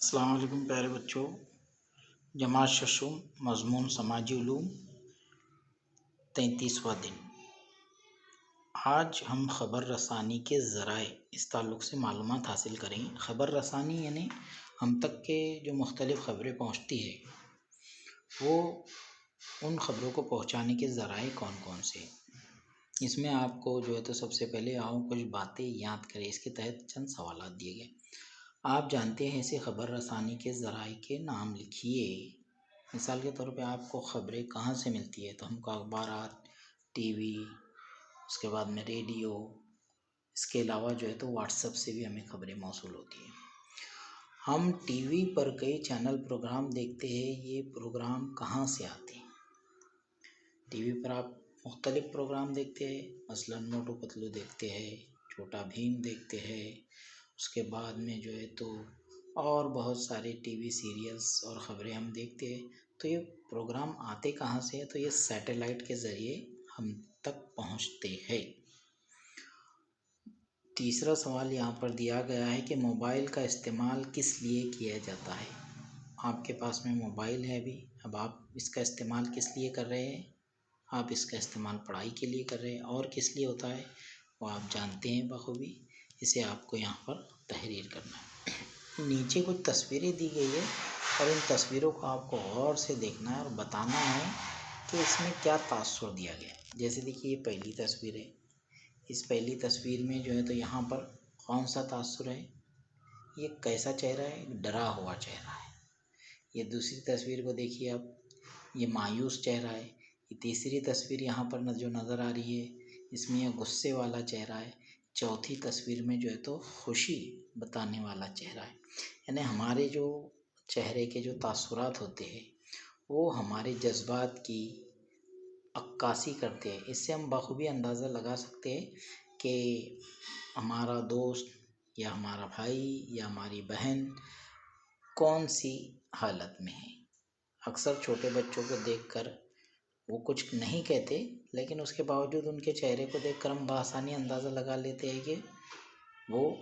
السلام علیکم پیارے بچوں، جماعت ششم مضمون سماجی علوم 33واں دن۔ آج ہم خبر رسانی کے ذرائع اس تعلق سے معلومات حاصل کریں۔ خبر رسانی یعنی ہم تک کے جو مختلف خبریں پہنچتی ہے وہ ان خبروں کو پہنچانے کے ذرائع کون کون سے۔ اس میں آپ کو جو ہے تو سب سے پہلے کچھ باتیں یاد کریں۔ اس کے تحت چند سوالات دیے گئے۔ آپ جانتے ہیں ایسے خبر رسانی کے ذرائع کے نام لکھیے۔ مثال کے طور پہ آپ کو خبریں کہاں سے ملتی ہے تو ہم کو اخبارات، ٹی وی، اس کے بعد میں ریڈیو، اس کے علاوہ جو ہے تو واٹس ایپ سے بھی ہمیں خبریں موصول ہوتی ہیں۔ ہم ٹی وی پر کئی چینل پروگرام دیکھتے ہیں، یہ پروگرام کہاں سے آتے ہیں؟ ٹی وی پر آپ مختلف پروگرام دیکھتے ہیں، مثلاً موٹو پتلو دیکھتے ہیں، چھوٹا بھیم دیکھتے ہیں، اس کے بعد میں جو ہے تو اور بہت سارے ٹی وی سیریلز اور خبریں ہم دیکھتے ہیں۔ تو یہ پروگرام آتے کہاں سے ہے؟ تو یہ سیٹلائٹ کے ذریعے ہم تک پہنچتے ہیں۔ تیسرا سوال یہاں پر دیا گیا ہے کہ موبائل کا استعمال کس لیے کیا جاتا ہے؟ آپ کے پاس میں موبائل ہے اب آپ اس کا استعمال کس لیے کر رہے ہیں؟ آپ اس کا استعمال پڑھائی کے لیے کر رہے ہیں، اور کس لیے ہوتا ہے وہ آپ جانتے ہیں بخوبی۔ اسے آپ کو یہاں پر تحریر کرنا ہے۔ نیچے کچھ تصویریں دی گئی ہے اور ان تصویروں کو آپ کو غور سے دیکھنا ہے اور بتانا ہے کہ اس میں کیا تاثر دیا گیا ہے۔ جیسے دیکھیے یہ پہلی تصویر ہے، اس پہلی تصویر میں جو ہے تو یہاں پر کون سا تاثر ہے؟ یہ کیسا چہرہ ہے؟ ڈرا ہوا چہرہ ہے۔ یہ دوسری تصویر کو دیکھیے آپ، یہ مایوس چہرہ ہے۔ یہ تیسری تصویر یہاں پر جو نظر آ رہی ہے اس میں یہ غصے والا چہرہ ہے۔ چوتھی تصویر میں جو ہے تو خوشی بتانے والا چہرہ ہے۔ یعنی ہمارے جو چہرے کے جو تاثرات ہوتے ہیں وہ ہمارے جذبات کی عکاسی کرتے ہیں۔ اس سے ہم بخوبی اندازہ لگا سکتے ہیں کہ ہمارا دوست یا ہمارا بھائی یا ہماری بہن کون سی حالت میں ہے۔ اکثر چھوٹے بچوں کو دیکھ کر وہ کچھ نہیں کہتے، لیکن اس کے باوجود ان کے چہرے کو دیکھ کر ہم بآسانی اندازہ لگا لیتے ہیں کہ وہ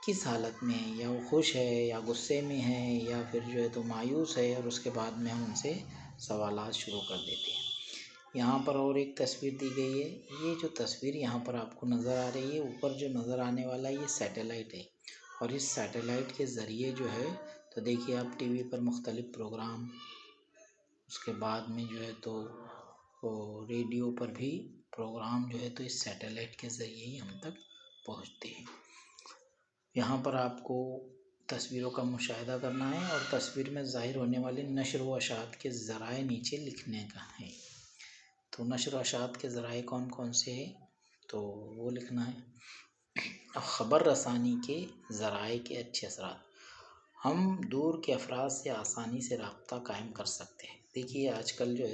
کس حالت میں ہے، یا وہ خوش ہے یا غصے میں ہے یا پھر جو ہے تو مایوس ہے، اور اس کے بعد میں ہم ان سے سوالات شروع کر دیتے ہیں۔ یہاں پر اور ایک تصویر دی گئی ہے۔ یہ جو تصویر یہاں پر آپ کو نظر آ رہی ہے، اوپر جو نظر آنے والا یہ سیٹلائٹ ہے، اور اس سیٹلائٹ کے ذریعے جو ہے تو دیکھیے آپ ٹی وی پر مختلف پروگرام، اس کے بعد میں جو ہے تو ریڈیو پر بھی پروگرام جو ہے تو اس سیٹلائٹ کے ذریعے ہی ہم تک پہنچتے ہیں۔ یہاں پر آپ کو تصویروں کا مشاہدہ کرنا ہے اور تصویر میں ظاہر ہونے والی نشر و اشاعت کے ذرائع نیچے لکھنے کا ہے۔ تو نشر و اشاعت کے ذرائع کون کون سے ہیں تو وہ لکھنا ہے۔ خبر رسانی کے ذرائع کے اچھے اثرات، ہم دور کے افراد سے آسانی سے رابطہ قائم کر سکتے ہیں۔ دیکھیے آج کل جو ہے